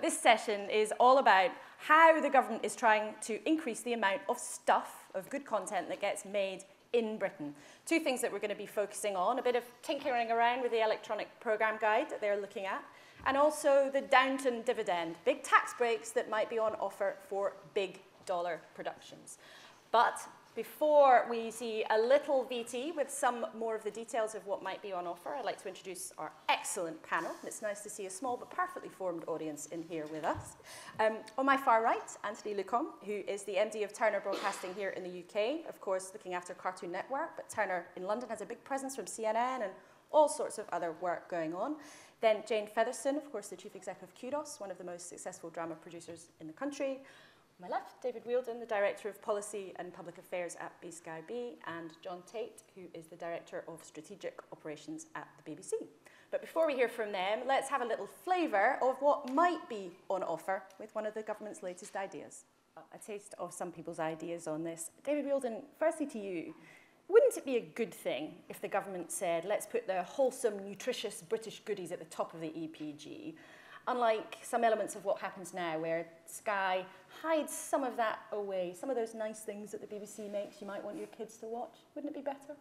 this session is all about how the government is trying to increase the amount of stuff, of good content that gets made in Britain. Two things that we're going to be focusing on, a bit of tinkering around with the electronic programme guide that they're looking at, and also the Downton dividend, big tax breaks that might be on offer for big dollar productions. But before we see a little VT with some more of the details of what might be on offer, I'd like to introduce our excellent panel. It's nice to see a small but perfectly formed audience in here with us. On my far right, Anthony Lucombe, who is the MD of Turner Broadcasting here in the UK, of course looking after Cartoon Network, but Turner in London has a big presence from CNN and all sorts of other work going on. Then Jane Featherstone, of course the Chief Exec of Kudos, one of the most successful drama producers in the country. On my left, David Wheeldon, the Director of Policy and Public Affairs at BSkyB, and John Tate, who is the Director of Strategic Operations at the BBC. But before we hear from them, let's have a little flavour of what might be on offer with one of the government's latest ideas. A taste of some people's ideas on this. David Wheeldon, firstly to you, wouldn't it be a good thing if the government said, let's put the wholesome, nutritious British goodies at the top of the EPG, unlike some elements of what happens now, where Sky hides some of that away, some of those nice things that the BBC makes you might want your kids to watch? Wouldn't it be better?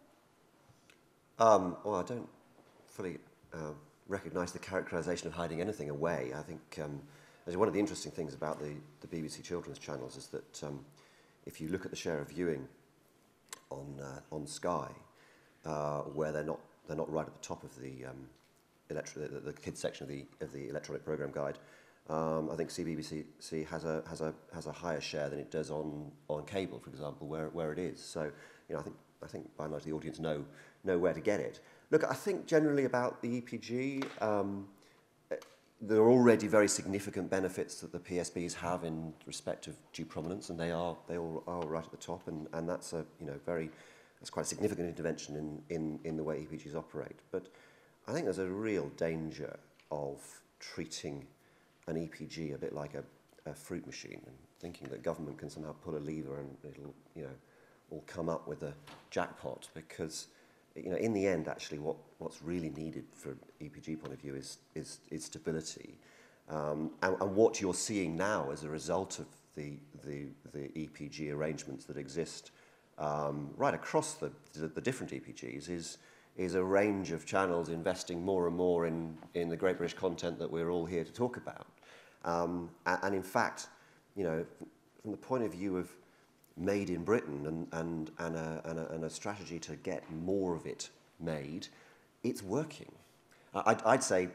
Well, I don't fully recognise the characterisation of hiding anything away. I think one of the interesting things about the BBC children's channels is that if you look at the share of viewing on Sky, where they're not right at the top of the kids section of the electronic programme guide. I think CBBC has a higher share than it does on cable, for example, where it is. So, you know, I think by and large the audience know where to get it. Look, I think generally about the EPG, there are already very significant benefits that the PSBs have in respect of due prominence, and they all are right at the top, and that's that's quite a significant intervention in the way EPGs operate. But I think there's a real danger of treating an EPG a bit like a fruit machine and thinking that government can somehow pull a lever and it'll, all come up with a jackpot, because, in the end, actually, what's really needed from an EPG point of view is stability. And what you're seeing now as a result of the EPG arrangements that exist right across the different EPGs is a range of channels investing more and more in the Great British content that we're all here to talk about. And in fact, from the point of view of made in Britain and a strategy to get more of it made, it's working. I'd say,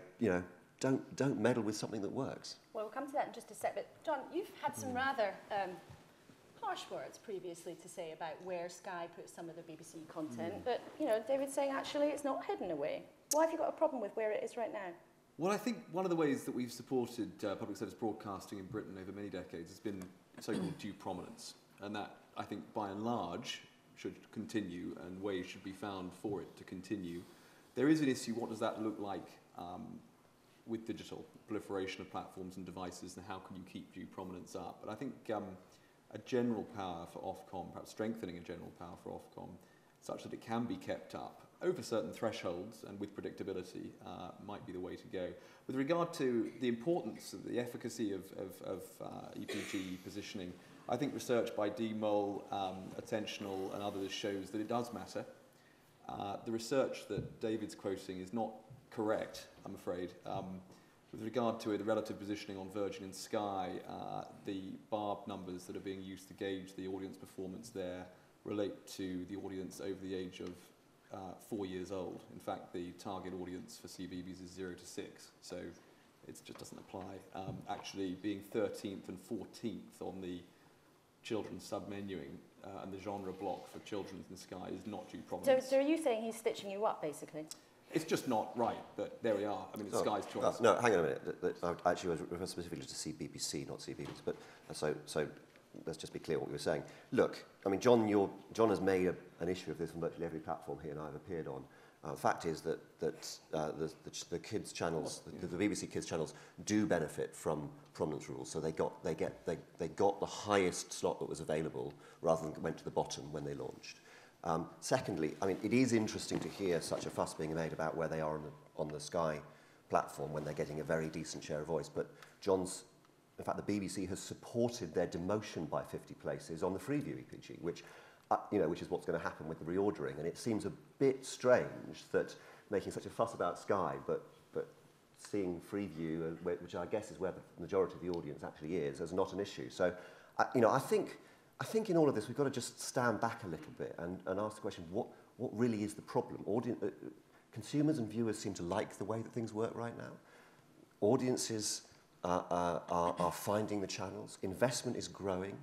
don't meddle with something that works. Well, we'll come to that in just a sec. But John, you've had some rather harsh words previously to say about where Sky puts some of the BBC content, but David's saying actually it's not hidden away. Why have you got a problem with where it is right now? Well, I think one of the ways that we've supported public service broadcasting in Britain over many decades has been so-called due prominence, and that, I think, by and large, should continue, and ways should be found for it to continue. There is an issue, what does that look like with digital proliferation of platforms and devices, and how can you keep due prominence up? But I think a general power for Ofcom, perhaps strengthening a general power for Ofcom, such that it can be kept up over certain thresholds and with predictability, might be the way to go. With regard to the importance of the efficacy of EPG positioning, I think research by DMOL, Attentional and others shows that it does matter. The research that David's quoting is not correct, I'm afraid. With regard to the relative positioning on Virgin and Sky, the BARB numbers that are being used to gauge the audience performance there relate to the audience over the age of 4 years old. In fact, the target audience for CBeebies is 0 to 6, so it just doesn't apply. Actually, being 13th and 14th on the children's sub-menuing and the genre block for children's in Sky is not due prominence. So are you saying he's stitching you up, basically? It's just not right, but there we are. I mean, it's Sky's choice. No, hang on a minute. I actually was referring specifically to CBBC, not CBeebies. But so let's just be clear what we were saying. Look, I mean, John has made an issue of this on virtually every platform he and I have appeared on. The fact is that the kids channels, the BBC kids channels, do benefit from prominence rules. So they got the highest slot that was available rather than went to the bottom when they launched. Secondly, I mean, it is interesting to hear such a fuss being made about where they are on the Sky platform when they're getting a very decent share of voice. But John's in fact, the BBC has supported their demotion by 50 places on the Freeview EPG, which, which is what's going to happen with the reordering. And it seems a bit strange that making such a fuss about Sky, but seeing Freeview, which I guess is where the majority of the audience actually is not an issue. So, I think in all of this we've got to just stand back a little bit and ask the question: what really is the problem? Consumers and viewers seem to like the way that things work right now. Audiences are finding the channels. Investment is growing.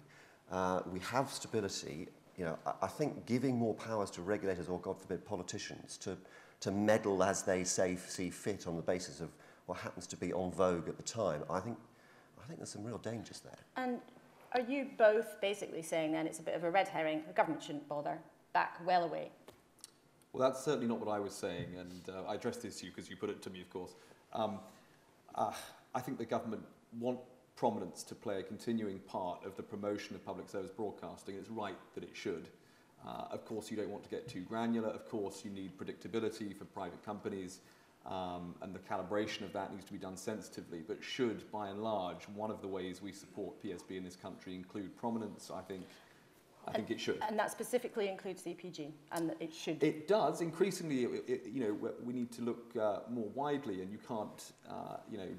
We have stability. I think giving more powers to regulators or, God forbid, politicians to meddle as they see fit on the basis of what happens to be en vogue at the time, I think there's some real dangers there. And are you both basically saying then it's a bit of a red herring, the government shouldn't bother, back well away? Well, that's certainly not what I was saying, and I addressed this to you because you put it to me, of course. I think the government want prominence to play a continuing part of the promotion of public service broadcasting. It's right that it should. Of course, you don't want to get too granular. Of course, you need predictability for private companies, and the calibration of that needs to be done sensitively. But should, by and large, one of the ways we support PSB in this country include prominence, I think it should. And that specifically includes the EPG, and it should. It does. Increasingly, we need to look more widely, and you can't,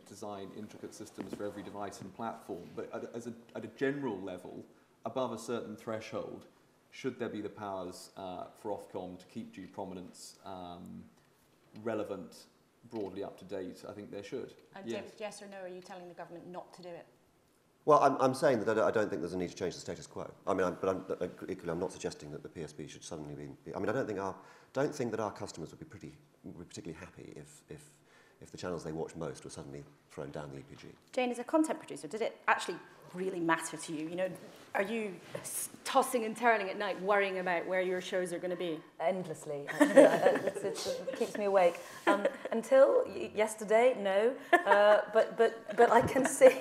design intricate systems for every device and platform. But at a general level, above a certain threshold, should there be the powers for Ofcom to keep due prominence relevant, broadly up to date? I think there should. And James, yes or no, are you telling the government not to do it? Well, I'm saying that I don't think there's a need to change the status quo. I mean, equally, I'm not suggesting that the PSB should suddenly be. I mean, I don't think that our customers would be particularly happy if the channels they watch most were suddenly thrown down the EPG. Jane, as a content producer, did it actually really matter to you? Are you tossing and turning at night, worrying about where your shows are going to be? Endlessly. It keeps me awake. Until yesterday, no. But I can see.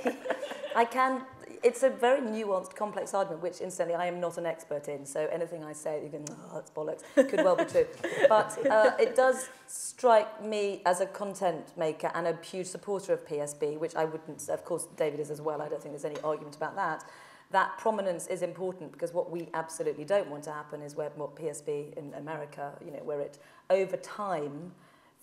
It's a very nuanced, complex argument, which, incidentally, I am not an expert in, so anything I say, you can, that's bollocks, could well be true. But it does strike me as a content maker and a huge supporter of PSB, which I wouldn't, of course, David is as well, I don't think there's any argument about that. That prominence is important because what we absolutely don't want to happen is where what PSB in America, where it, over time,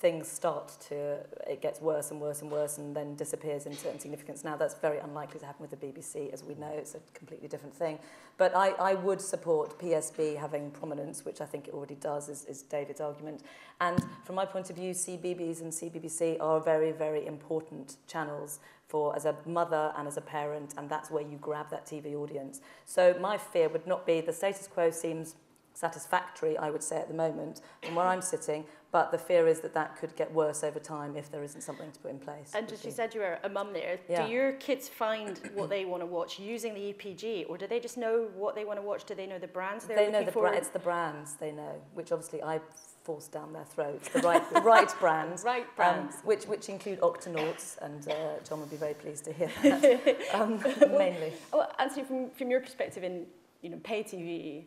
it gets worse and worse and worse and then disappears into insignificance. Now, that's very unlikely to happen with the BBC, as we know. It's a completely different thing. But I would support PSB having prominence, which I think it already does, is David's argument. And from my point of view, CBeebies and CBBC are very, very important channels as a mother and as a parent, and that's where you grab that TV audience. So my fear would not be the status quo seems satisfactory, I would say, at the moment, from where I'm sitting, but the fear is that could get worse over time if there isn't something to put in place. And just you said you were a mum there. Yeah. Do your kids find what they want to watch using the EPG, or do they just know what they want to watch? Do they know the brands they're looking for? It's the brands they know, which obviously I force down their throats, the right brands. Right brands. Which include Octonauts, and John would be very pleased to hear that, mainly. Well, Anthony, from your perspective in pay TV,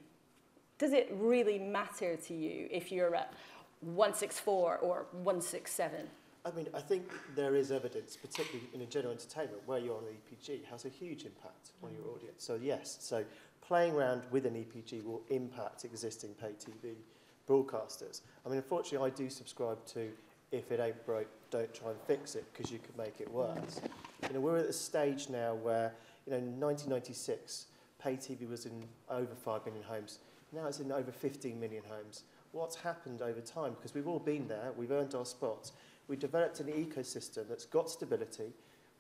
does it really matter to you if you're at 164 or 167? I mean, I think there is evidence, particularly in general entertainment, where you're on the EPG has a huge impact on your audience. So yes, playing around with an EPG will impact existing pay TV broadcasters. I mean, unfortunately, I do subscribe to if it ain't broke, don't try and fix it, because you could make it worse. We're at a stage now where, in 1996, pay TV was in over 5 million homes. Now it's in over 15 million homes. What's happened over time? Because we've all been there, we've earned our spots. We've developed an ecosystem that's got stability.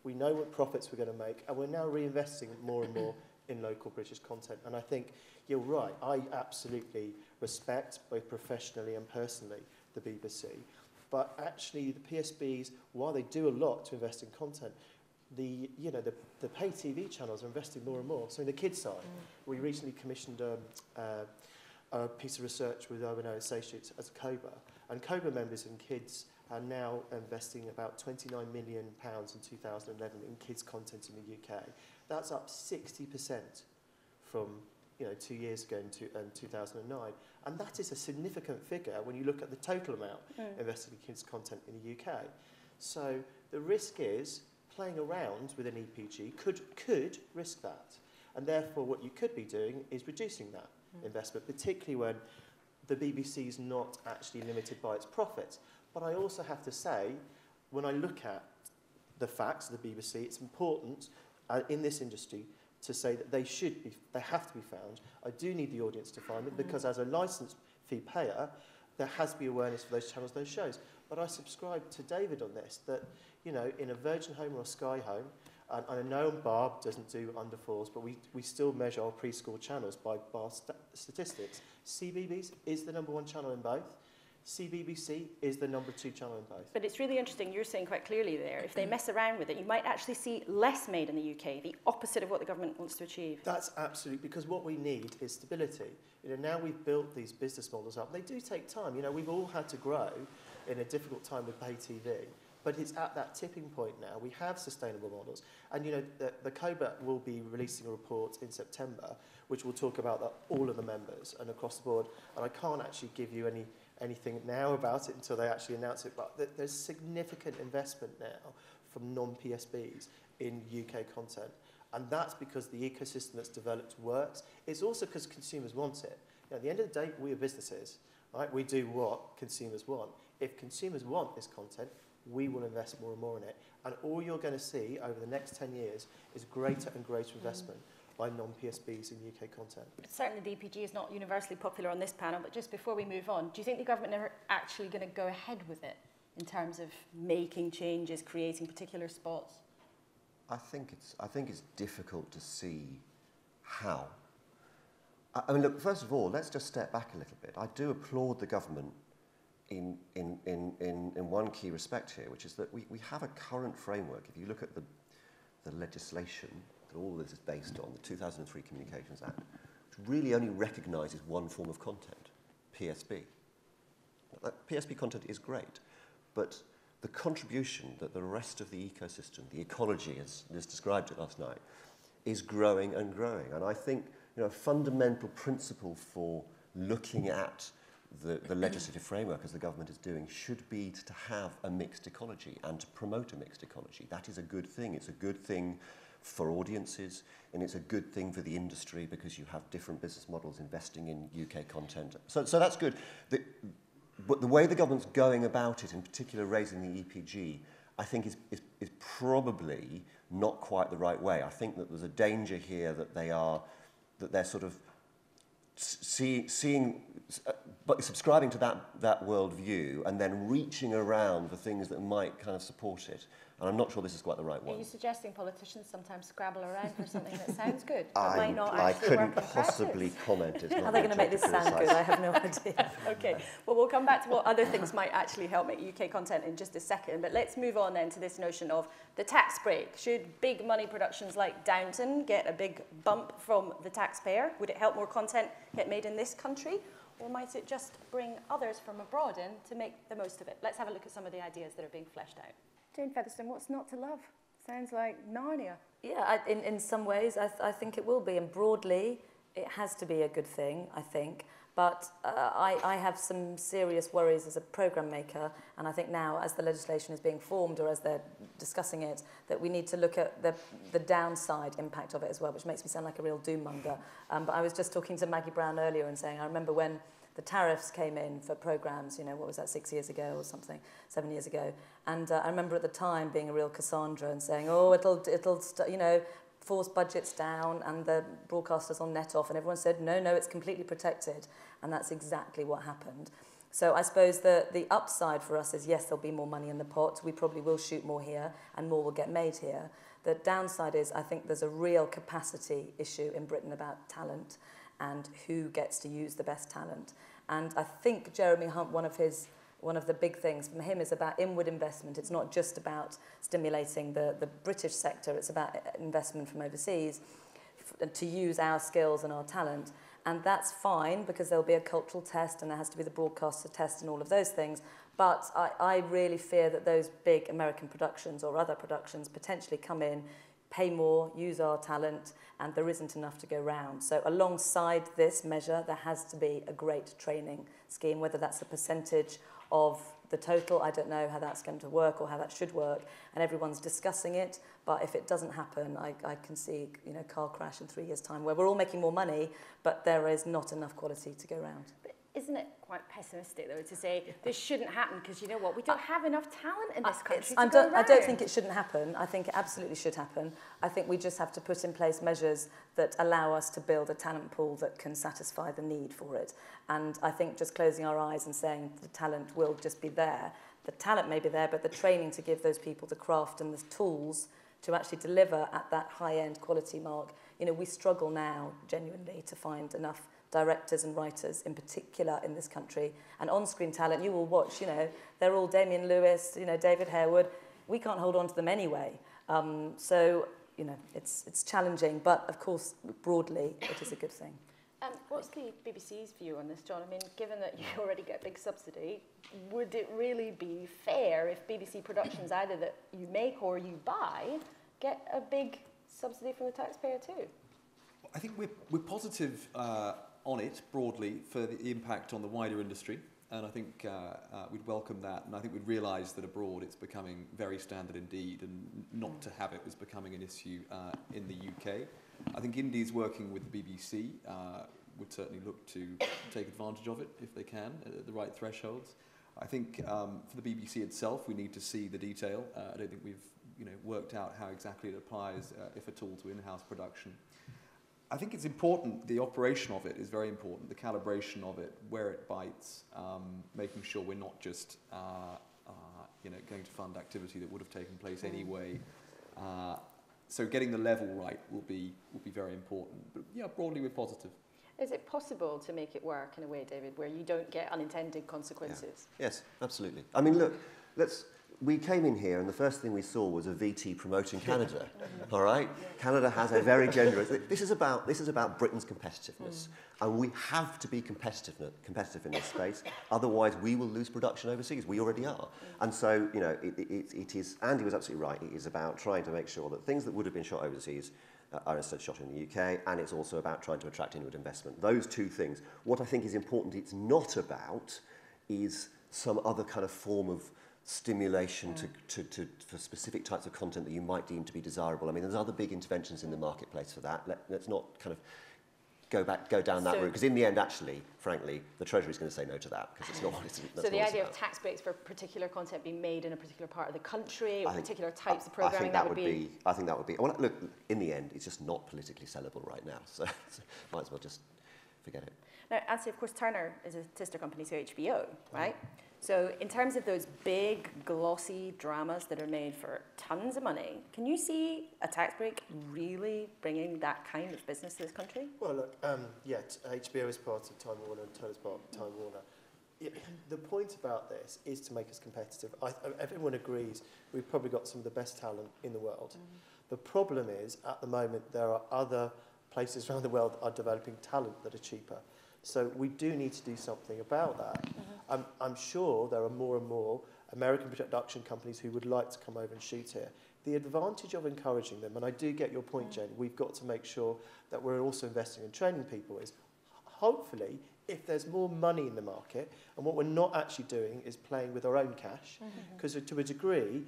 We know what profits we're going to make, and we're now reinvesting more and more in local British content. And I think you're right. I absolutely respect, both professionally and personally, the BBC. But actually, the PSBs, while they do a lot to invest in content, the pay TV channels are investing more and more. So in the kids side, we recently commissioned a piece of research with O&O Associates as COBA, and COBA members and kids are now investing about £29 million in 2011 in kids content in the UK. That's up 60% from 2 years ago in 2009, and that is a significant figure when you look at the total amount invested in kids content in the UK. So the risk is playing around with an EPG could risk that. And therefore, what you could be doing is reducing that investment, particularly when the BBC is not actually limited by its profits. But I also have to say, when I look at the facts of the BBC, it's important in this industry to say that they have to be found. I do need the audience to find them because as a licence fee payer, there has to be awareness for those channels, those shows. But I subscribe to David on this, that, you know, in a Virgin Home or a Sky Home, and I know Barb doesn't do under fours, but we still measure our preschool channels by bar statistics. CBeebies is the #1 channel in both. CBBC is the #2 channel in both. But it's really interesting, you're saying quite clearly there, if they mess around with it, you might actually see less made in the UK, the opposite of what the government wants to achieve. That's absolutely, because what we need is stability. You know, now we've built these business models up, they do take time. You know, we've all had to grow in a difficult time with pay TV, but it's at that tipping point now. We have sustainable models. And, you know, the COBA will be releasing a report in September, which will talk about all of the members and across the board. And I can't actually give you anything now about it until they actually announce it, but there's significant investment now from non-PSBs in UK content. And that's because the ecosystem that's developed works. It's also because consumers want it. You know, at the end of the day, we are businesses, right? We do what consumers want. If consumers want this content, we will invest more and more in it. And all you're going to see over the next 10 years is greater and greater investment by non-PSBs in UK content. Certainly the EPG is not universally popular on this panel, but just before we move on, do you think the government are actually going to go ahead with it in terms of making changes, creating particular spots? I think it's difficult to see how. I mean, look, first of all, let's just step back a little bit. I do applaud the government in one key respect here, which is that we have a current framework. If you look at the legislation that all this is based on, the 2003 Communications Act, which really only recognises one form of content, PSB. PSB content is great, but the contribution that the rest of the ecosystem, the ecology, as Liz described it last night, is growing and growing. And I think, you know, a fundamental principle for looking at the legislative framework, as the government is doing, should be to have a mixed ecology and to promote a mixed ecology. That is a good thing. It's a good thing for audiences, and it's a good thing for the industry because you have different business models investing in UK content. So that's good. But the way the government's going about it, in particular raising the EPG, I think is probably not quite the right way. I think that there's a danger here that they're sort of subscribing to that worldview and then reaching around the things that might kind of support it. And I'm not sure this is quite the right one. Are you suggesting politicians sometimes scrabble around for something that sounds good, but might not I actually couldn't work in possibly comment. It's How not are they going to make this my job sound good? I have no idea. Okay, well, we'll come back to what other things might actually help make UK content in just a second, but let's move on then to this notion of the tax break. Should big money productions like Downton get a big bump from the taxpayer? Would it help more content get made in this country? Or might it just bring others from abroad in to make the most of it? Let's have a look at some of the ideas that are being fleshed out. Jane Featherstone, what's not to love? Sounds like Narnia. Yeah, in some ways, I think it will be. And broadly, it has to be a good thing, I think. But I have some serious worries as a programme maker. And I think now, as the legislation is being formed or as they're discussing it, that we need to look at the downside impact of it as well, which makes me sound like a real doom monger. But I was just talking to Maggie Brown earlier and saying, I remember when the tariffs came in for programmes, you know, what was that, 6 years ago or something, 7 years ago. And I remember at the time being a real Cassandra and saying, oh, it'll you know, force budgets down and the broadcasters will net off. And everyone said, no, it's completely protected. And that's exactly what happened. So I suppose the upside for us is, yes, there'll be more money in the pot. We probably will shoot more here and more will get made here. The downside is I think there's a real capacity issue in Britain about talent and who gets to use the best talent. And I think Jeremy Hunt, one of the big things from him is about inward investment. It's not just about stimulating the British sector, it's about investment from overseas to use our skills and our talent. And that's fine because there'll be a cultural test and there has to be the broadcaster test and all of those things. But I really fear that those big American productions or other productions potentially come in, pay more, use our talent, and there isn't enough to go round. So alongside this measure, there has to be a great training scheme, whether that's a percentage of the total. I don't know how that's going to work or how that should work, and everyone's discussing it. But if it doesn't happen, I can see, you know, car crash in 3 years' time, where we're all making more money, but there is not enough quality to go round. But isn't it quite pessimistic, though, to say this shouldn't happen because, you know what, we don't have enough talent in this country to go I don't round? think it shouldn't happen. I think it absolutely should happen. I think we just have to put in place measures that allow us to build a talent pool that can satisfy the need for it. And I think just closing our eyes and saying the talent will just be there. The talent may be there, but the training to give those people the craft and the tools to actually deliver at that high-end quality mark. You know, we struggle now, genuinely, to find enough directors and writers in particular in this country. And on-screen talent, you will watch, you know, they're all Damien Lewis, you know, David Harewood. We can't hold on to them anyway. So, you know, it's challenging, but of course, broadly, it is a good thing. What's the BBC's view on this, John? I mean, given that you already get a big subsidy, would it really be fair if BBC productions either that you make or you buy get a big subsidy from the taxpayer too? I think we're positive on it broadly for the impact on the wider industry, and I think we'd welcome that, and I think we'd realise that abroad it's becoming very standard indeed, and not to have it was becoming an issue in the UK. I think Indy's working with the BBC would certainly look to take advantage of it if they can at the right thresholds. I think for the BBC itself, we need to see the detail. I don't think we've worked out how exactly it applies, if at all, to in-house production. I think it's important, the operation of it is very important, the calibration of it, where it bites, making sure we're not just going to fund activity that would have taken place anyway. So getting the level right will be very important. But yeah, broadly we're positive. Is it possible to make it work in a way, David, where you don't get unintended consequences? Yeah. Yes, absolutely. I mean, look, we came in here and the first thing we saw was a VT promoting Canada. All right, Canada has a very generous. This is about Britain's competitiveness, and we have to be competitive in this space. Otherwise, we will lose production overseas. We already are, and so it is. Andy was absolutely right. It is about trying to make sure that things that would have been shot overseas are instead shot in the UK, and it's also about trying to attract inward investment. Those two things. What I think is important, it's not about, is some other kind of form of stimulation for specific types of content that you might deem to be desirable. I mean, there's other big interventions in the marketplace for that. Let's not kind of go down that route, because in the end, actually, frankly, the Treasury's going to say no to that, because it's not. So the idea of tax breaks for particular content being made in a particular part of the country, or particular types of programming, I think that would be. Well, look, in the end, it's just not politically sellable right now, so might as well just forget it. Now, Nancy, of course, Turner is a sister company to HBO, right? So in terms of those big, glossy dramas that are made for tons of money, can you see a tax break really bringing that kind of business to this country? Well, look, HBO is part of Time Warner and Turner's part of Time Warner. The point about this is to make us competitive. Everyone agrees we've probably got some of the best talent in the world. The problem is, at the moment, there are other places around the world that are developing talent that are cheaper. So we do need to do something about that. I'm sure there are more and more American production companies who would like to come over and shoot here. The advantage of encouraging them, and I do get your point, Jane, we've got to make sure that we're also investing in training people, is hopefully if there's more money in the market, and what we're not actually doing is playing with our own cash, because to a degree,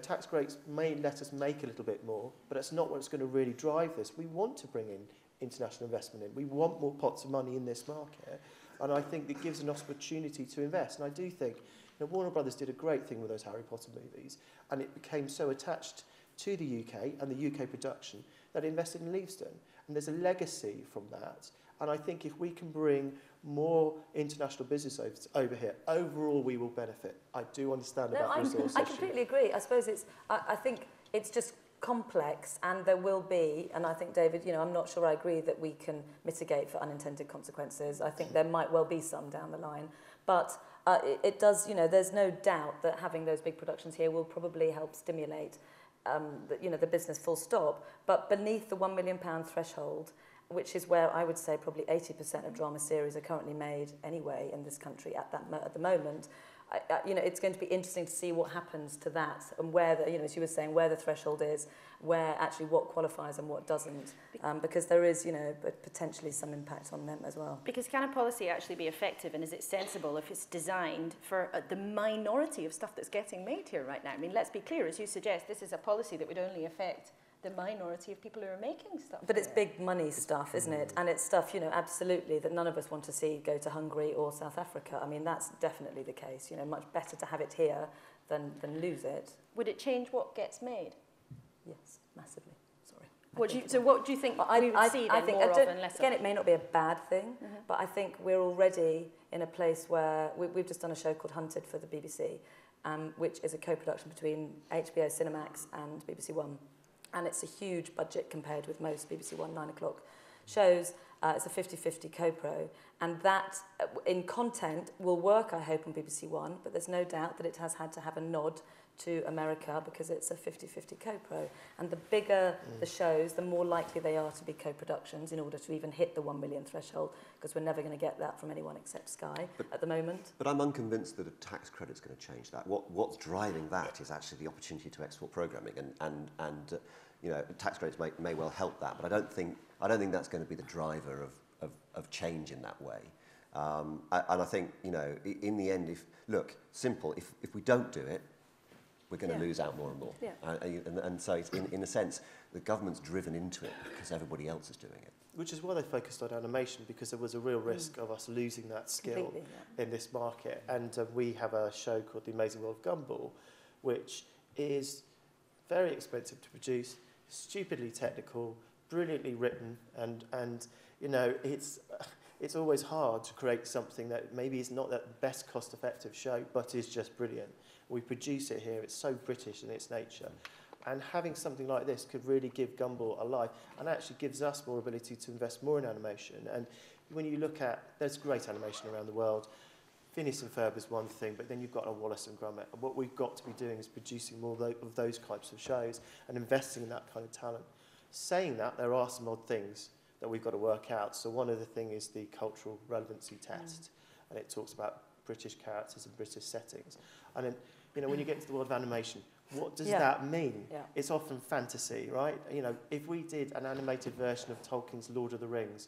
tax breaks may let us make a little bit more, but it's not what's going to really drive this. We want to bring in international investment in. We want more pots of money in this market, and I think it gives an opportunity to invest. And I do think Warner Brothers did a great thing with those Harry Potter movies, and it became so attached to the UK and the UK production that it invested in Leavesden. And there's a legacy from that. And I think if we can bring more international business over here, overall we will benefit. I do understand about the resource issue. I completely agree. I suppose I think it's just complex, and there will be, and I think, David, I'm not sure I agree that we can mitigate for unintended consequences. I think there might well be some down the line, but it does, there's no doubt that having those big productions here will probably help stimulate the business full stop. But beneath the £1 million threshold, which is where I would say probably 80% of drama series are currently made anyway in this country at the moment. You know, it's going to be interesting to see what happens to that and where the, you know, as you were saying, where the threshold is, where actually what qualifies and what doesn't, because there is, you know, potentially some impact on them as well. Because can a policy actually be effective, and is it sensible if it's designed for the minority of stuff that's getting made here right now? I mean, let's be clear, as you suggest, this is a policy that would only affect the minority of people who are making stuff. But it's big money stuff, isn't it? And it's stuff, you know, absolutely, that none of us want to see go to Hungary or South Africa. I mean, that's definitely the case. You know, much better to have it here than lose it. Would it change what gets made? Yes, massively. Sorry. So what do you think we would see then more of and less of? Again, it may not be a bad thing, but I think we're already in a place where we've just done a show called Hunted for the BBC, which is a co-production between HBO Cinemax and BBC One. And it's a huge budget compared with most BBC One 9 o'clock shows. It's a 50-50 co-pro. And that, in content, will work, I hope, on BBC One, but there's no doubt that it has had to have a nod to America because it's a 50-50 co-pro. And the bigger the shows, the more likely they are to be co-productions in order to even hit the 1 million threshold, because we're never going to get that from anyone except Sky at the moment. But I'm unconvinced that a tax credit's going to change that. What's driving that is actually the opportunity to export programming, and you know, tax credits may well help that, but I don't think that's going to be the driver of change in that way. And I think, you know, in the end, if we don't do it, we're going to lose out more and more. Yeah. And so, in a sense, the government's driven into it because everybody else is doing it. Which is why they focused on animation, because there was a real risk of us losing that skill in this market. And we have a show called The Amazing World of Gumball, which is very expensive to produce, stupidly technical, brilliantly written, and you know, it's always hard to create something that maybe is not the best cost-effective show, but is just brilliant. We produce it here, it's so British in its nature. And having something like this could really give Gumball a life, and actually gives us more ability to invest more in animation. And when you look at, there's great animation around the world. Phineas and Ferb is one thing, but then you've got a Wallace and Gromit. And what we've got to be doing is producing more of those types of shows and investing in that kind of talent. Saying that, there are some odd things that we've got to work out. So one of the things is the cultural relevancy test, and it talks about British characters and British settings. And then, you know, when you get into the world of animation, what does that mean? Yeah. It's often fantasy, right? You know, if we did an animated version of Tolkien's Lord of the Rings,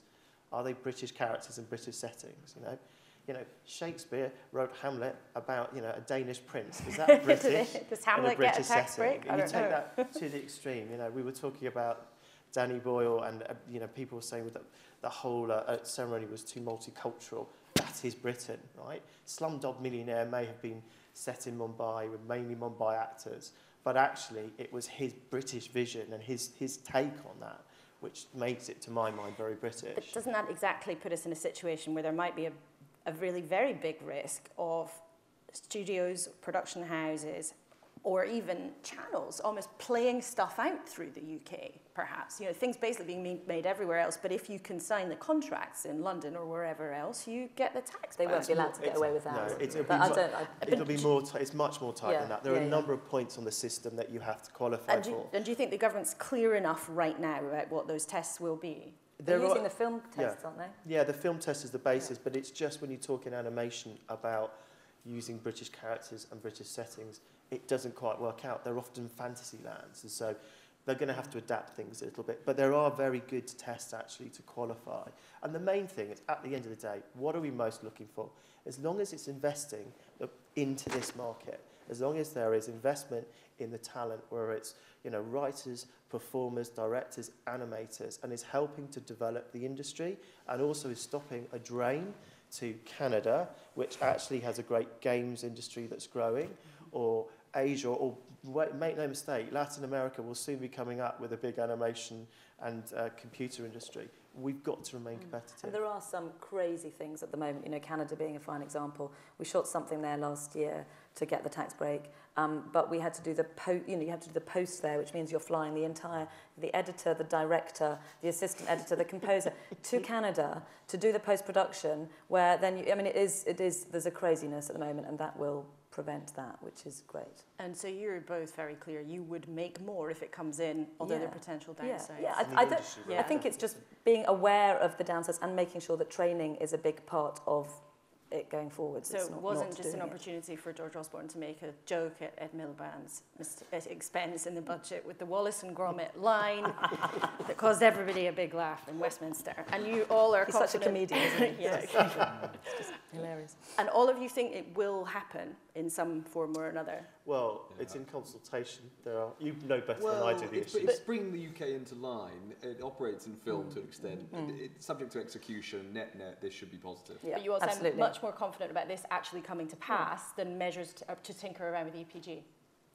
are they British characters and British settings, you know? You know, Shakespeare wrote Hamlet about, you know, a Danish prince. Is that British? Does Hamlet get a tax break? You take that to the extreme. You know, we were talking about Danny Boyle, and you know, people were saying that the whole ceremony was too multicultural. That is Britain, right? Slumdog Millionaire may have been set in Mumbai with mainly Mumbai actors, but actually it was his British vision and his take on that which makes it, to my mind, very British. But doesn't that exactly put us in a situation where there might be a really very big risk of studios, production houses, or even channels almost playing stuff out through the UK, perhaps? You know, things basically being made everywhere else, but if you can sign the contracts in London or wherever else, you get the tax. They won't be allowed to get away with that. No, it'll be more. It's much more tight than that. There are a number of points on the system that you have to qualify for. And do you think the government's clear enough right now about what those tests will be? They're using the film tests, aren't they? Yeah, the film test is the basis, but it's just when you talk in animation about using British characters and British settings, it doesn't quite work out. They're often fantasy lands, and so they're going to have to adapt things a little bit. But there are very good tests, actually, to qualify. And the main thing is, at the end of the day, what are we most looking for? As long as it's investing into this market, as long as there is investment in the talent, where it's, you know, writers, performers, directors, animators, and is helping to develop the industry, and also is stopping a drain to Canada, which actually has a great games industry that's growing, or Asia, or make no mistake, Latin America will soon be coming up with a big animation and computer industry. We've got to remain competitive. And there are some crazy things at the moment, you know, Canada being a fine example. We shot something there last year to get the tax break, but we had to do you have to do the post there, which means you're flying the editor, the director, the assistant editor, the composer to Canada to do the post-production, where then, it is, there's a craziness at the moment, and that will prevent that, which is great. And so you're both very clear. You would make more if it comes in, although there are potential downsides. I think it's just being aware of the downsides and making sure that training is a big part of it going forward. So it wasn't just an opportunity for George Osborne to make a joke at Ed Miliband's expense in the budget with the Wallace and Gromit line that caused everybody a big laugh in Westminster. And you all are He's such a comedian, isn't he? Yeah. It's just hilarious. And all of you think it will happen in some form or another? Well, it's in consultation. You know better than I do the issues. It's bringing the UK into line. It operates in film to an extent. It's subject to execution. Net, this should be positive. Yeah, but you all sound much more confident about this actually coming to pass than measures to tinker around with EPG.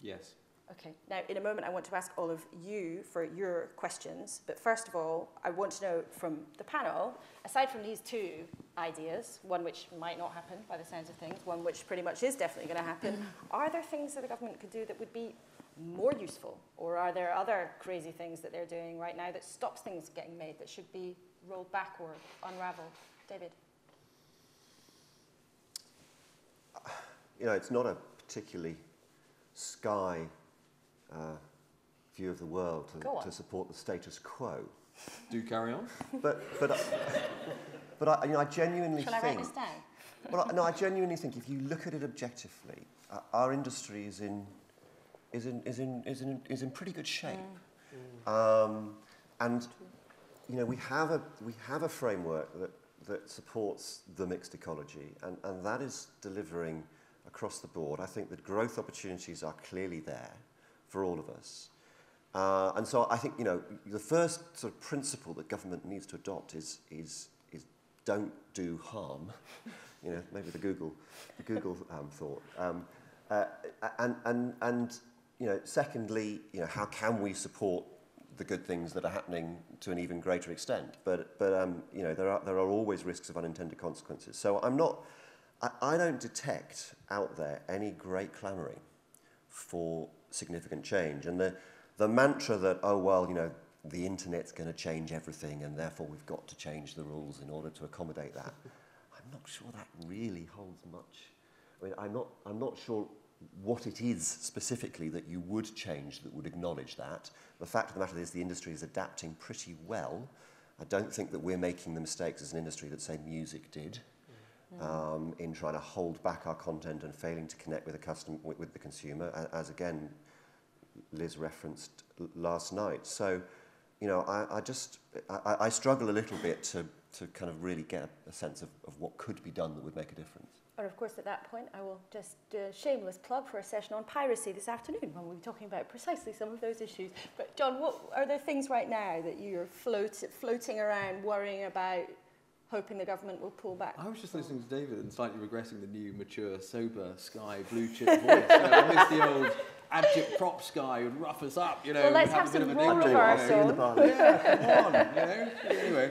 Yes. Okay. Now, in a moment, I want to ask all of you for your questions. But first of all, I want to know from the panel, aside from these two ideas, one which might not happen by the sounds of things, one which pretty much is definitely going to happen, are there things that the government could do that would be more useful? Or are there other crazy things that they're doing right now that stops things getting made that should be rolled back or unraveled? David? It's not a particularly Sky view of the world to support the status quo. Do carry on. But I genuinely Shall I write this down? Well, no, I genuinely think if you look at it objectively, our industry is in pretty good shape. And we have a framework that supports the mixed ecology, and that is delivering across the board. I think that growth opportunities are clearly there for all of us. And so I think, the first sort of principle that government needs to adopt is don't do harm. Maybe the Google thought. Secondly, how can we support the good things that are happening to an even greater extent? But there are always risks of unintended consequences. So I don't detect out there any great clamouring for significant change. And the mantra that, the internet's going to change everything and therefore we've got to change the rules in order to accommodate that, I'm not sure that really holds much. I mean, I'm not sure what it is specifically that you would change that would acknowledge that. The fact of the matter is the industry is adapting pretty well. I don't think that we're making the mistakes as an industry that, say, music did. In trying to hold back our content and failing to connect with the consumer, as again Liz referenced last night. So, I struggle a little bit to kind of really get a sense of what could be done that would make a difference. Or of course, at that point, I will just do a shameless plug for a session on piracy this afternoon when we'll be talking about precisely some of those issues. But John, what are there things right now that you're floating around, worrying about, hoping the government will pull back? I was just listening to David and slightly regretting the new, mature, sober Sky blue chip voice. I miss the old abject prop Sky would rough us up, Well, let's have some role reversal. Yeah, come on, Anyway,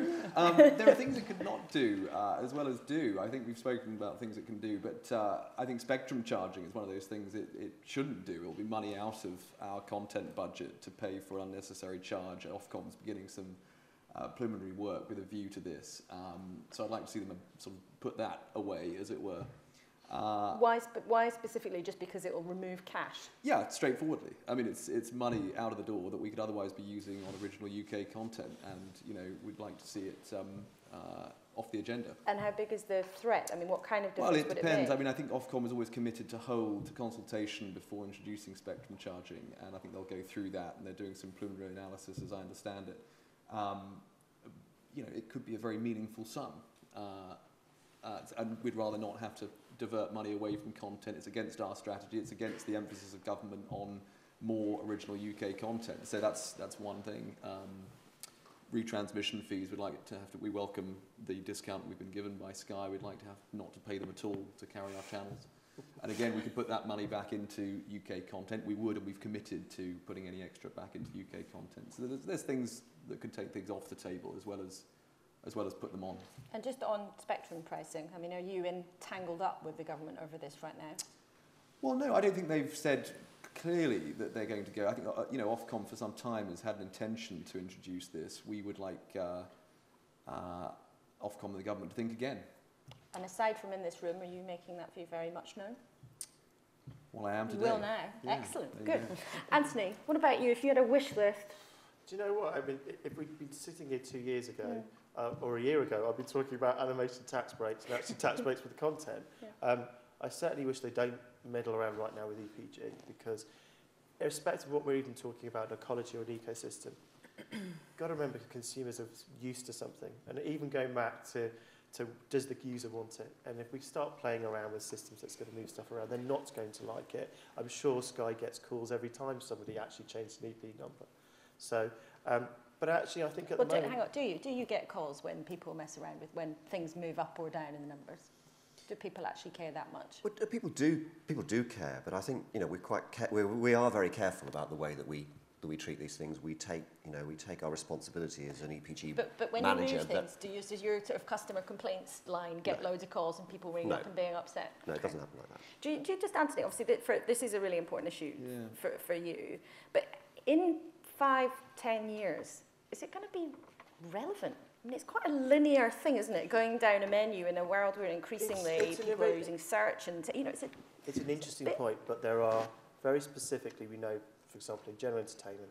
there are things it could not do as well as do. I think we've spoken about things it can do, but I think spectrum charging is one of those things it shouldn't do. It'll be money out of our content budget to pay for unnecessary charge. Ofcom's beginning some preliminary work with a view to this. So I'd like to see them sort of put that away, as it were. Why specifically? Just because it will remove cash? Yeah, straightforwardly. I mean, it's money out of the door that we could otherwise be using on original UK content, and we'd like to see it off the agenda. And how big is the threat? I mean, what kind of difference would it make? depends. I mean, I think Ofcom is always committed to hold consultation before introducing spectrum charging, and I think they'll go through that, and they're doing some preliminary analysis, as I understand it. It could be a very meaningful sum, and we'd rather not have to divert money away from content. It's against our strategy. It's against the emphasis of government on more original UK content. So that's one thing. Retransmission fees, we welcome the discount we've been given by Sky. We'd like to have not to pay them at all to carry our channels. And again, we could put that money back into UK content. We would, and we've committed to putting any extra back into UK content. So there's things that could take things off the table as well as put them on. And just on spectrum pricing, I mean, are you entangled up with the government over this right now? Well, no, I don't think they've said clearly that they're going to go. I think, Ofcom for some time has had an intention to introduce this. We would like Ofcom and the government to think again. And aside from in this room, are you making that view very much known? Well, I am today. You will now. Yeah, Excellent. there you Good. go. Anthony, what about you? If you had a wish list? Do you know what? I mean, if we'd been sitting here 2 years ago, or a year ago, I'd been talking about animation tax breaks and actually tax breaks with the content. Yeah. I certainly wish they don't meddle around right now with EPG, because irrespective of what we're even talking about, an ecology or an ecosystem, you've got to remember consumers are used to something. And even going back to does the user want it? And if we start playing around with systems that's going to move stuff around, they're not going to like it. I'm sure Sky gets calls every time somebody actually changed an EP number. So, but actually, I think at the moment... Hang on, do you get calls when people mess around with, when things move up or down in the numbers? Do people actually care that much? Well, people do care, but I think, you know, we are very careful about the way that we treat these things. We take our responsibility as an EPG but when manager. you move things, does your sort of customer complaints line get loads of calls and people ringing up and being upset? No, it doesn't happen like that. Do you just, Anthony, obviously this is a really important issue for you, but in 5-10 years, is it going to be relevant? I mean, it's quite a linear thing, isn't it? Going down a menu in a world where increasingly people are using search and, you know, it's an interesting point, but there are, very specifically, we know, for example, in general entertainment,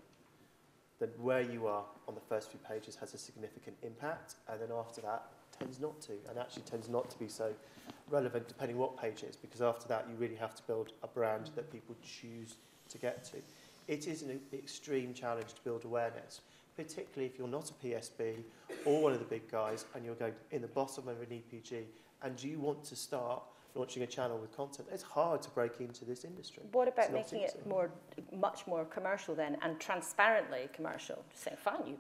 that where you are on the first few pages has a significant impact, and then after that tends not to, and actually tends not to be so relevant depending what page it is, because after that you really have to build a brand that people choose to get to. It is an extreme challenge to build awareness, particularly if you're not a PSB or one of the big guys and you're going in the bottom of an EPG and you want to start launching a channel with content. It's hard to break into this industry. What about making it much more commercial then, and transparently commercial? Just saying, fine,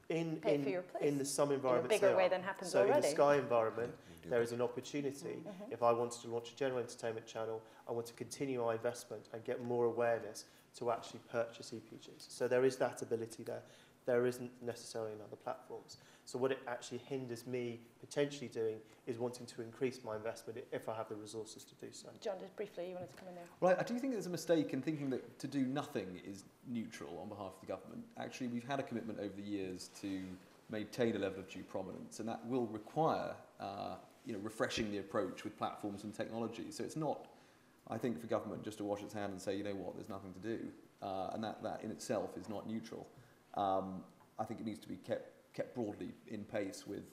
you pay for your place. In the some environments, in a bigger way than happens already. So in the Sky environment, there is an opportunity. If I wanted to launch a general entertainment channel, I want to continue my investment and get more awareness to actually purchase EPGs. So there is that ability there. There isn't necessarily in other platforms. So what it actually hinders me potentially doing is wanting to increase my investment if I have the resources to do so. John, just briefly, you wanted to come in there. Well, I do think there's a mistake in thinking that to do nothing is neutral on behalf of the government. Actually, we've had a commitment over the years to maintain a level of due prominence, and that will require refreshing the approach with platforms and technology. So it's not, I think, for government just to wash its hand and say, you know what, there's nothing to do. And that in itself is not neutral. I think it needs to be kept broadly in pace with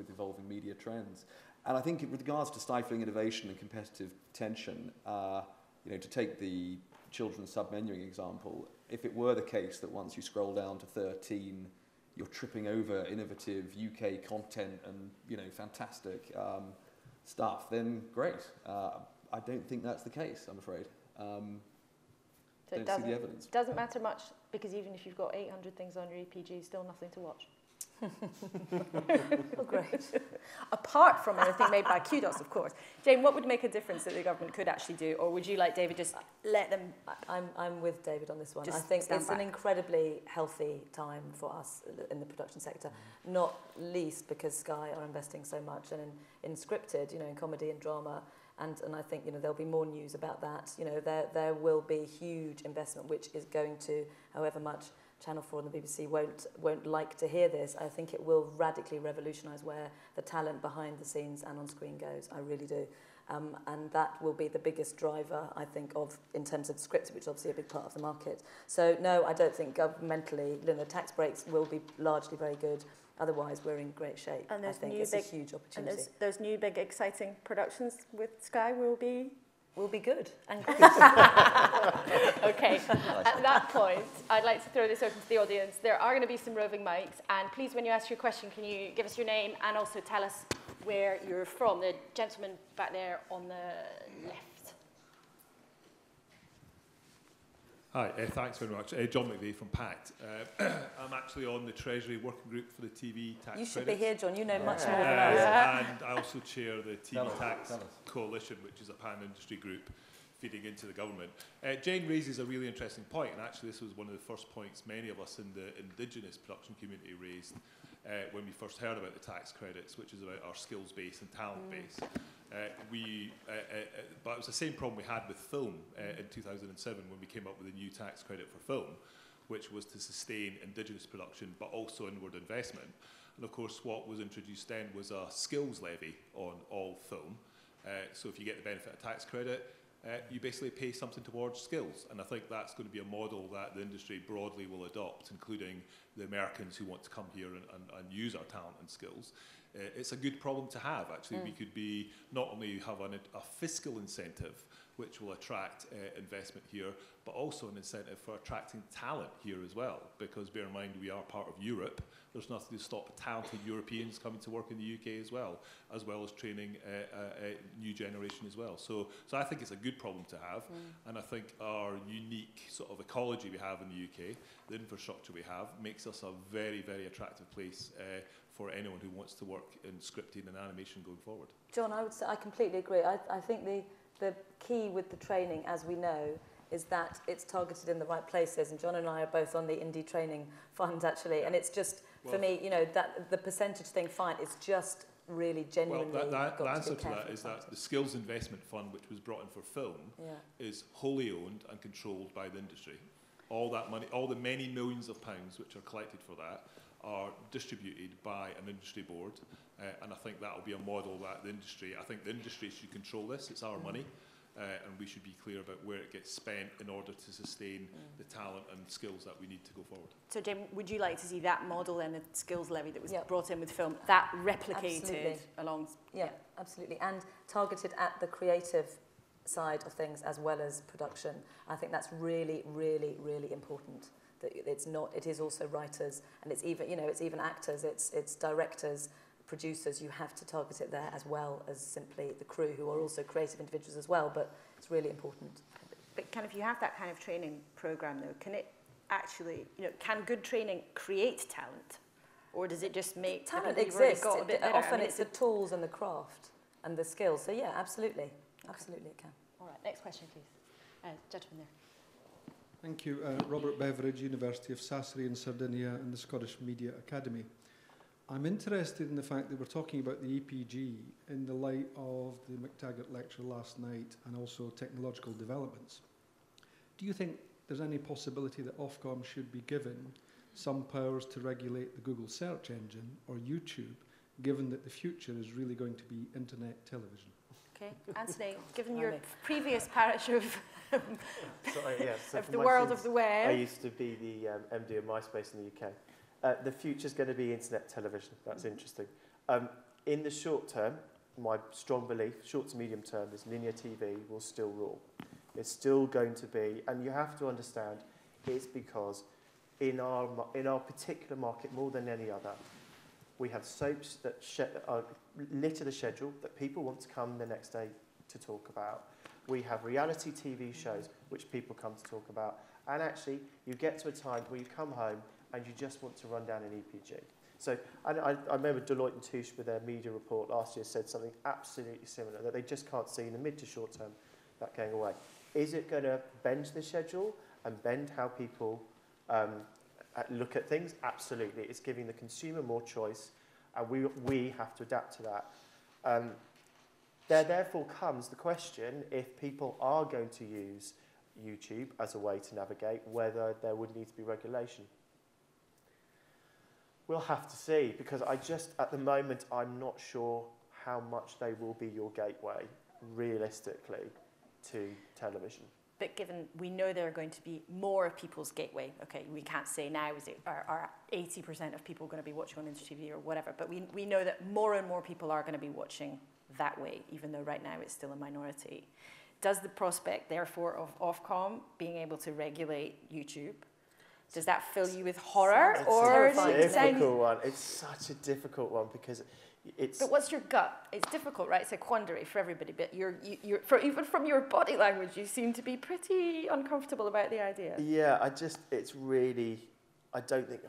evolving media trends. And I think with regards to stifling innovation and competitive tension, to take the children's sub-menuing example, if it were the case that once you scroll down to 13, you're tripping over innovative UK content and fantastic stuff, then great. I don't think that's the case, I'm afraid. So it don't see the evidence. Doesn't matter much, because even if you've got 800 things on your EPG, still nothing to watch. Oh, great. Apart from anything made by Kudos, of course. Jane, what would make a difference that the government could actually do? Or would you, like David, just let them... I'm with David on this one. Just I think it's back. an incredibly healthy time for us in the production sector, not least because Sky are investing so much and in scripted, in comedy and drama. And I think there'll be more news about that. There will be huge investment, which is going to, however much Channel 4 and the BBC won't like to hear this. I think it will radically revolutionise where the talent behind the scenes and on screen goes. I really do. And that will be the biggest driver, I think, in terms of scripts, which is obviously a big part of the market. So no, I don't think governmentally, the tax breaks will be largely very good. Otherwise, we're in great shape. And I think it's a huge opportunity. And those new big exciting productions with Sky will be good and great. Okay, at that point, I'd like to throw this open to the audience. There are going to be some roving mics, and please, when you ask your question, can you give us your name and also tell us where you're from? The gentleman back there on the left. Hi, thanks very much. John McVeigh from PACT. I'm actually on the Treasury Working Group for the TV tax credits. You should be here, John. You know much more than us. And I also chair the TV Tax Coalition, which is a pan-industry group feeding into the government. Jane raises a really interesting point, and actually this was one of the first points many of us in the Indigenous production community raised when we first heard about the tax credits, which is about our skills base and talent base. But it was the same problem we had with film in 2007 when we came up with a new tax credit for film, which was to sustain Indigenous production but also inward investment. And of course what was introduced then was a skills levy on all film. So if you get the benefit of tax credit, you basically pay something towards skills. And I think that's going to be a model that the industry broadly will adopt, including the Americans who want to come here and use our talent and skills. It's a good problem to have, actually. We could be not only have a fiscal incentive, which will attract investment here, but also an incentive for attracting talent here as well. Because bear in mind, we are part of Europe. There's nothing to stop talented Europeans coming to work in the UK as well as training a new generation as well. So I think it's a good problem to have. And I think our unique sort of ecology we have in the UK, the infrastructure we have, makes us a very, very attractive place for anyone who wants to work in scripting and animation going forward. John, I would say I completely agree. I think the key with the training, as we know, is that it's targeted in the right places. And John and I are both on the Indie Training Fund, actually. And it's just, for me, you know, that the percentage thing, fine, it's just really genuinely the answer to that is that the Skills Investment Fund, which was brought in for film, is wholly owned and controlled by the industry. All that money, all the many millions of pounds which are collected for that, are distributed by an industry board, and I think that will be a model that the industry should control this. It's our money, and we should be clear about where it gets spent in order to sustain the talent and skills that we need to go forward. So Jim, would you like to see that model then, the skills levy that was brought in with film, that replicated along? Yeah, absolutely, and targeted at the creative side of things as well as production. I think that's really, really, really important. That it is also writers, and it's even actors, it's directors, producers. You have to target it there as well as simply the crew, who are also creative individuals as well, but it's really important. But kind of, you have that kind of training program though, can it actually, can good training create talent? Or does it just make talent exist? Often it's the tools and the craft and the skills. So yeah, absolutely. Okay. Absolutely it can. All right, next question please. Gentleman there. Thank you. Robert Beveridge, University of Sassari in Sardinia and the Scottish Media Academy. I'm interested in the fact that we're talking about the EPG in the light of the McTaggart lecture last night and also technological developments. Do you think there's any possibility that Ofcom should be given some powers to regulate the Google search engine or YouTube, given that the future is really going to be internet television? Okay, Anthony, given your previous parish of of the world of the web. I used to be the MD of MySpace in the UK. The future's going to be internet television. That's interesting. In the short term, my strong belief, short to medium term, is linear TV will still rule. It's still going to be, and you have to understand, it's because in our particular market, more than any other, we have soaps that litter the schedule that people want to come the next day to talk about. We have reality TV shows which people come to talk about. And actually, you get to a time where you come home and you just want to run down an EPG. So I remember Deloitte and Touche with their media report last year said something absolutely similar, that they just can't see in the mid to short term that going away. Is it going to bend the schedule and bend how people look at things? Absolutely. It's giving the consumer more choice, and we have to adapt to that. There therefore comes the question, if people are going to use YouTube as a way to navigate, whether there would need to be regulation. We'll have to see, because at the moment, I'm not sure how much they will be your gateway, realistically, to television. But given we know there are going to be more of people's gateway, okay, we can't say now are 80% of people going to be watching on Industry TV or whatever, but we know that more and more people are going to be watching that way, even though right now it's still a minority. Does the prospect, therefore, of Ofcom being able to regulate YouTube, does that fill you with horror? It's a difficult one. It's such a difficult one because it's... But what's your gut? It's difficult, right? It's a quandary for everybody, but even from your body language, you seem to be pretty uncomfortable about the idea. Yeah, it's really, I don't think,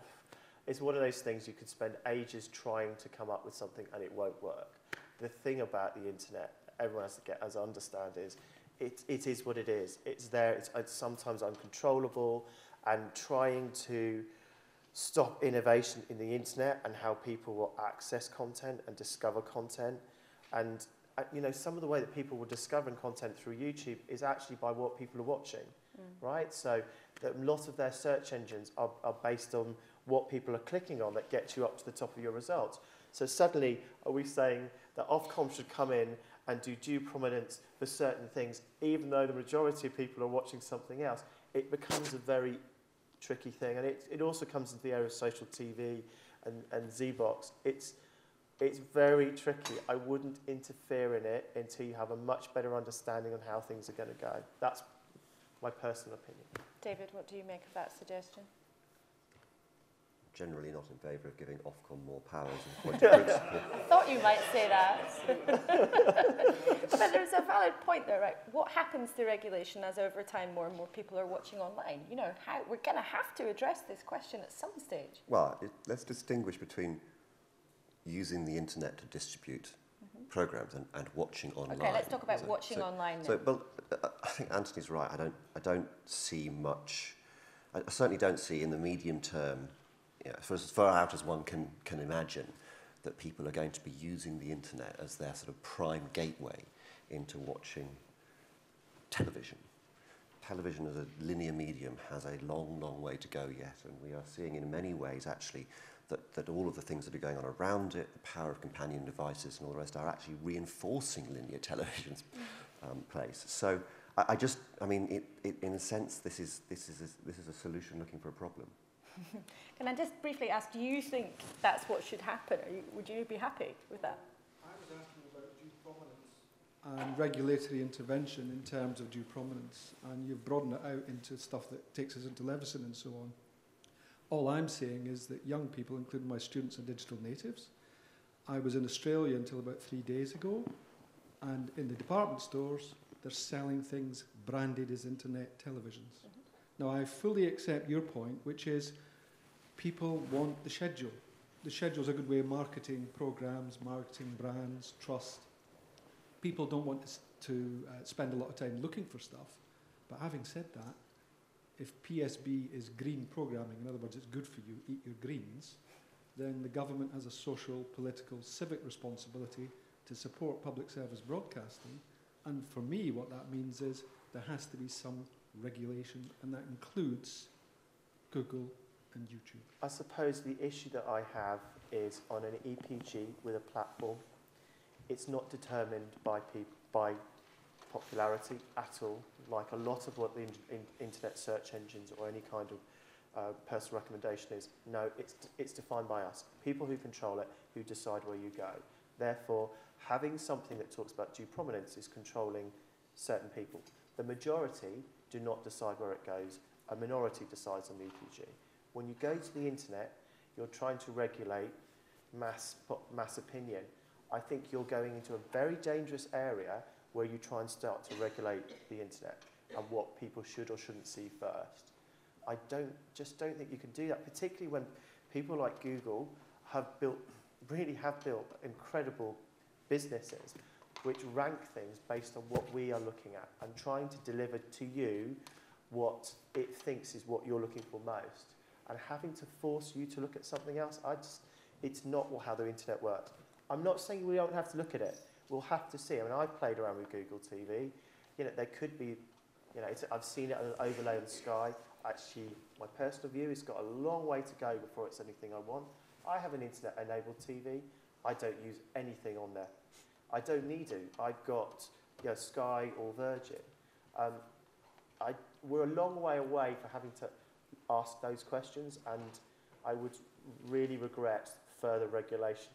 it's one of those things you could spend ages trying to come up with something and it won't work. The thing about the internet, everyone has to get as understand is, it is what it is. It's there, it's sometimes uncontrollable, and trying to stop innovation in the internet and how people will access content and discover content. And some of the way that people were discovering content through YouTube is actually by what people are watching, right? So a lot of their search engines are based on what people are clicking on that gets you up to the top of your results. So suddenly, are we saying that Ofcom should come in and do due prominence for certain things, even though the majority of people are watching something else, it becomes a very tricky thing. And it also comes into the area of social TV and Z-Box. It's very tricky. I wouldn't interfere in it until you have a much better understanding on how things are going to go. That's my personal opinion. David, what do you make of that suggestion? Generally not in favour of giving Ofcom more powers in point of principle. I thought you might say that. But there's a valid point there, right? What happens to regulation as over time more and more people are watching online? You know, we're going to have to address this question at some stage. Well, let's distinguish between using the internet to distribute programmes and watching online. Okay, let's talk about watching online. So, well, I think Anthony's right. I don't see much. I certainly don't see in the medium term, for as far out as one can imagine, that people are going to be using the internet as their sort of prime gateway into watching television. Television as a linear medium has a long, long way to go yet, and we are seeing in many ways actually that all of the things that are going on around it, the power of companion devices and all the rest, are actually reinforcing linear television's place. So I mean, in a sense, this is a solution looking for a problem. Can I just briefly ask, do you think that's what should happen? Would you be happy with that? I was asking about due prominence and regulatory intervention in terms of due prominence, and you've broadened it out into stuff that takes us into Leveson and so on. All I'm saying is that young people, including my students, are digital natives. I was in Australia until about 3 days ago, and in the department stores, they're selling things branded as internet televisions. Now, I fully accept your point, which is people want the schedule. The schedule is a good way of marketing programs, marketing brands, trust. People don't want to spend a lot of time looking for stuff. But having said that, if PSB is green programming, in other words, it's good for you, eat your greens, then the government has a social, political, civic responsibility to support public service broadcasting. And for me, what that means is there has to be some regulation, and that includes Google and YouTube. I suppose the issue that I have is on an EPG with a platform, it's not determined by popularity at all, like a lot of what the internet search engines or any kind of personal recommendation is. No, it's defined by us, people who control it, who decide where you go. Therefore, having something that talks about due prominence is controlling certain people. The majority do not decide where it goes. A minority decides on the EPG. When you go to the internet, you're trying to regulate mass opinion. I think you're going into a very dangerous area where you try and start to regulate the internet and what people should or shouldn't see first. I just don't think you can do that, particularly when people like Google really have built incredible businesses which rank things based on what we are looking at and trying to deliver to you what it thinks is what you're looking for most. And having to force you to look at something else, it's not how the internet works. I'm not saying we don't have to look at it. We'll have to see. I mean, I've played around with Google TV. You know, there could be, you know, I've seen it on an overlay on the sky. Actually, my personal view, it's got a long way to go before it's anything I want. I have an internet-enabled TV. I don't use anything on there. I don't need to. I've got, you know, Sky or Virgin. We're a long way away for having to ask those questions, and I would really regret further regulation.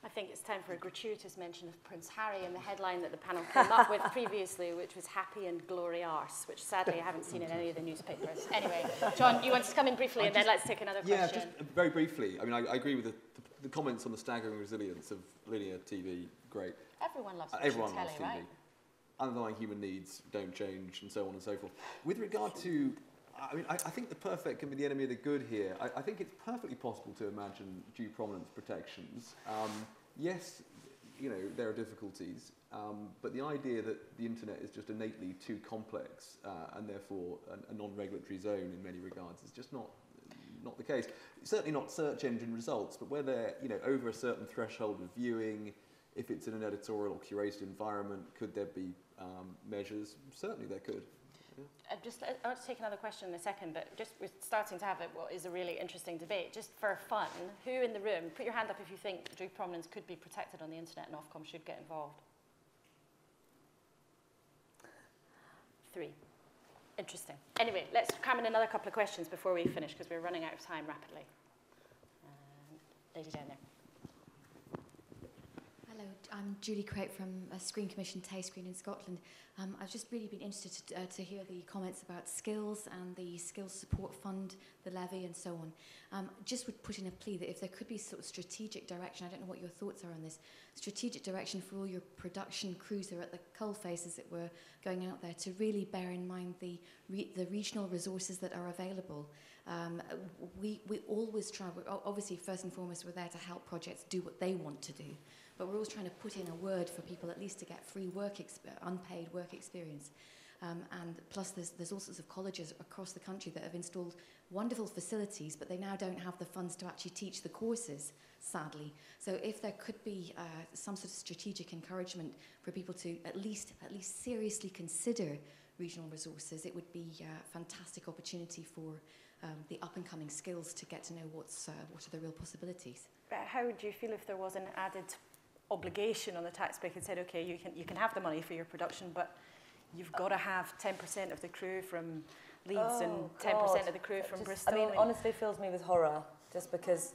I think it's time for a gratuitous mention of Prince Harry and the headline that the panel came up with previously, which was "Happy and Glory Arse," which sadly I haven't seen in any of the newspapers. Anyway, John, you want to come in briefly and then let's take another question? Yeah, just very briefly. I mean, I agree with the comments on the staggering resilience of linear TV. Great. Everyone loves Everyone telly, loves TV. right? Underlying human needs don't change, and so on and so forth. With regard to, I mean, I think the perfect can be the enemy of the good here. I think it's perfectly possible to imagine due prominence protections. Yes, you know, there are difficulties, but the idea that the internet is just innately too complex and therefore a non-regulatory zone in many regards is just not the case. Certainly not search engine results, but where they're, you know, over a certain threshold of viewing, if it's in an editorial or curated environment, could there be measures? Certainly there could. Yeah. I want to take another question in a second, but just we're starting to have what is a really interesting debate. Just for fun, who in the room, put your hand up if you think due prominence could be protected on the internet and Ofcom should get involved. 3. Interesting. Anyway, let's cram in another couple of questions before we finish, because we're running out of time rapidly. Lady down there. Hello, I'm Julie Crate from Screen Commission Taste Screen in Scotland. I've just really been interested to hear the comments about skills and the Skills Support Fund, the levy and so on. Just would put in a plea that if there could be sort of strategic direction, I don't know what your thoughts are on this, strategic direction for all your production crews who are at the coalface, as it were, going out there, to really bear in mind the regional resources that are available. We always try, obviously first and foremost we're there to help projects do what they want to do, but we're always trying to put in a word for people at least to get free work, unpaid work experience. And plus there's all sorts of colleges across the country that have installed wonderful facilities, but they now don't have the funds to actually teach the courses, sadly. So if there could be some sort of strategic encouragement for people to at least seriously consider regional resources, it would be a fantastic opportunity for the up-and-coming skills to get to know what are the real possibilities. How would you feel if there was an added obligation on the taxpayer and said, okay, you can have the money for your production, but you've got to have 10% of the crew from Leeds and 10% of the crew from Bristol? I mean, honestly fills me with horror, just because,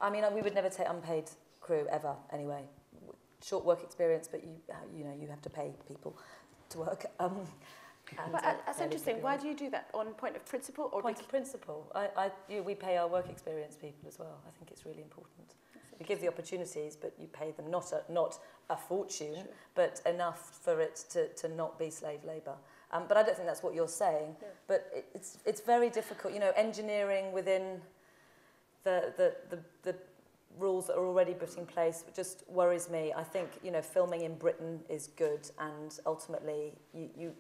I mean, we would never take unpaid crew ever, anyway. Short work experience, but you have to pay people to work. That's interesting. Why do you do that? On point of principle? Or point of principle. We pay our work experience people as well. I think it's really important. You give the opportunities, but you pay them not a fortune, sure, but enough for it to not be slave labour. But I don't think that's what you're saying. Yeah. But it's very difficult. You know, engineering within the rules that are already put in place just worries me. I think, you know, filming in Britain is good, and ultimately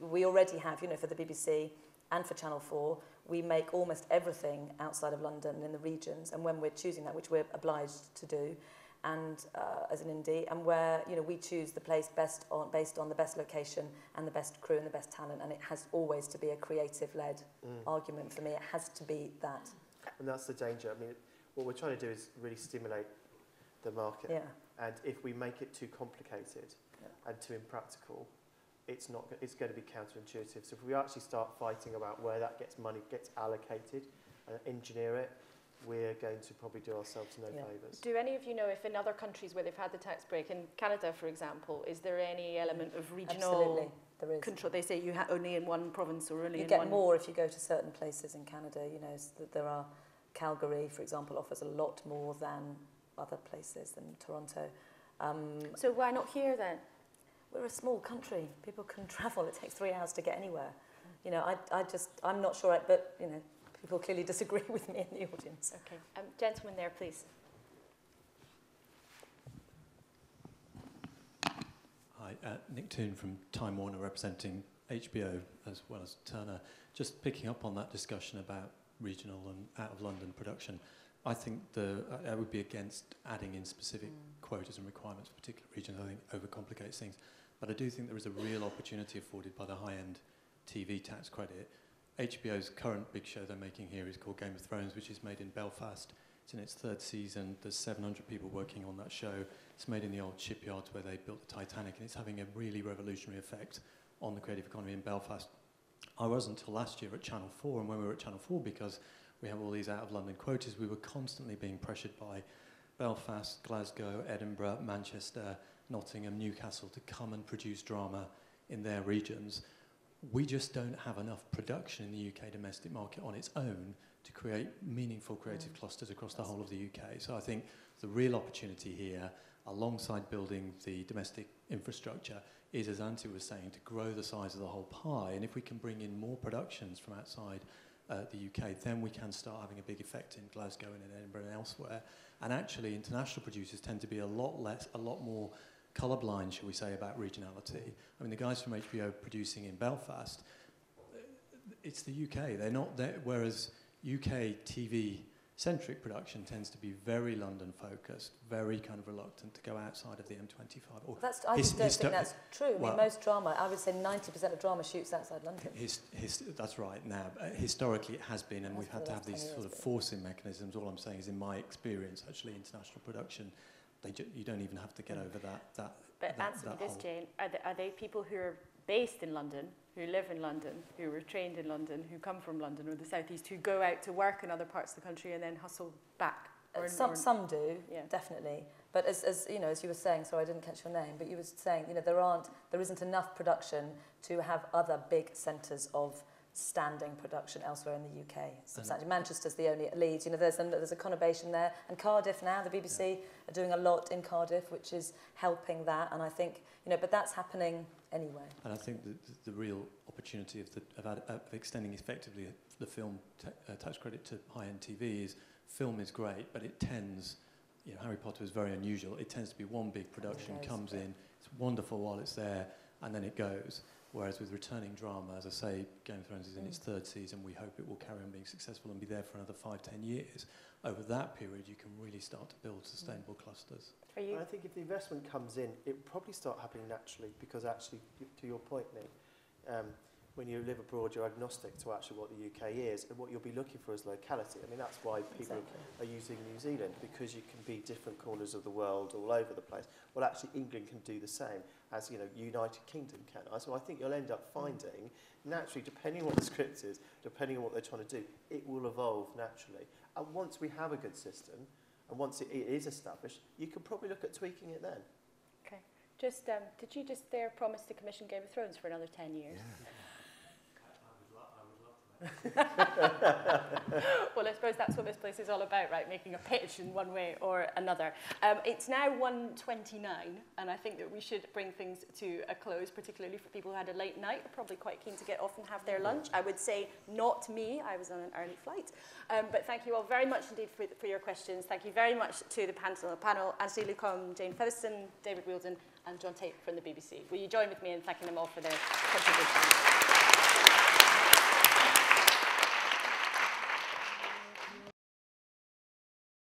we already have, you know, for the BBC and for Channel 4, we make almost everything outside of London in the regions, and when we're choosing that, which we're obliged to do, and as an indie, and where, you know, we choose the place based on the best location and the best crew and the best talent, and it has always to be a creative-led argument for me. It has to be that. And that's the danger. I mean, what we're trying to do is really stimulate the market. Yeah. And if we make it too complicated and too impractical, it's going to be counterintuitive. So if we actually start fighting about where that money gets allocated and engineer it, we're going to probably do ourselves no favours. Do any of you know if in other countries where they've had the tax break, in Canada, for example, is there any element of regional control? They say you only in one province or only in one... You get more if you go to certain places in Canada. You know, so there are... Calgary, for example, offers a lot more than other places, than Toronto. So why not here then? We're a small country. People can travel. It takes 3 hours to get anywhere. You know, I'm not sure, but, you know, people clearly disagree with me in the audience. Okay. Gentleman there, please. Hi, Nick Toon from Time Warner, representing HBO as well as Turner. Just picking up on that discussion about regional and out-of-London production, I think I would be against adding in specific quotas and requirements for particular regions. I think overcomplicates things. But I do think there is a real opportunity afforded by the high-end TV tax credit. HBO's current big show they're making here is called Game of Thrones, which is made in Belfast. It's in its 3rd season. There's 700 people working on that show. It's made in the old shipyards where they built the Titanic, and it's having a really revolutionary effect on the creative economy in Belfast. I was until last year at Channel 4, and when we were at Channel 4, because we have all these out-of-London quotas, we were constantly being pressured by Belfast, Glasgow, Edinburgh, Manchester, Nottingham, Newcastle to come and produce drama in their regions. We just don't have enough production in the UK domestic market on its own to create meaningful creative clusters across the whole of the UK. So I think the real opportunity here, alongside building the domestic infrastructure, is, as Antti was saying, to grow the size of the whole pie. And if we can bring in more productions from outside the UK, then we can start having a big effect in Glasgow and in Edinburgh and elsewhere. And actually, international producers tend to be a lot more colourblind, shall we say, about regionality. I mean, the guys from HBO producing in Belfast, it's the UK. They're not there, whereas UK TV-centric production tends to be very London-focused, very kind of reluctant to go outside of the M25. I just don't think that's true. I mean, most drama, I would say 90% of drama shoots outside London. That's right. Now, historically it has been, and we've had to have these sort of forcing mechanisms. All I'm saying is, in my experience, actually, international production, you don't even have to get over that. But answer me this, Jane. Are they people who are based in London, who live in London, who were trained in London, who come from London or the South East, who go out to work in other parts of the country and then hustle back. Some do, yeah. Definitely. But as you know, as you were saying, sorry, I didn't catch your name, but you were saying, you know, there isn't enough production to have other big centres of standing production elsewhere in the UK. Substantially. Manchester's the only, Leeds, you know, there's a conurbation there. And Cardiff now, the BBC are doing a lot in Cardiff, which is helping that. And I think, you know, but that's happening anyway. And I think the real opportunity of extending effectively the film tax credit to high-end TV is, film is great, but it tends, you know, Harry Potter is very unusual. It tends to be one big production, comes in, it's wonderful while it's there, and then it goes. Whereas with returning drama, as I say, Game of Thrones is in its third season. We hope it will carry on being successful and be there for another 5-10 years. Over that period, you can really start to build sustainable clusters. I think if the investment comes in, it will probably start happening naturally, because actually, to your point, Nick, when you live abroad, you're agnostic to actually what the UK is, and what you'll be looking for is locality. I mean, that's why people are using New Zealand, because you can be different corners of the world all over the place. Well, actually, England can do the same as, you know, United Kingdom can. So I think you'll end up finding, naturally, depending on what the script is, depending on what they're trying to do, it will evolve naturally. And once we have a good system, and once it is established, you can probably look at tweaking it then. Okay. Just, did you just there promise to commission Game of Thrones for another 10 years? Yeah. Well, I suppose that's what this place is all about, right? Making a pitch in one way or another. It's now 1:29, and I think that we should bring things to a close, particularly for people who had a late night, are probably quite keen to get off and have their lunch. I would say not me, I was on an early flight. But thank you all very much indeed for your questions. Thank you very much to the panel, Anthony Lucombe, Jane Featherstone, David Wielden, and John Tate from the BBC. Will you join with me in thanking them all for their contributions?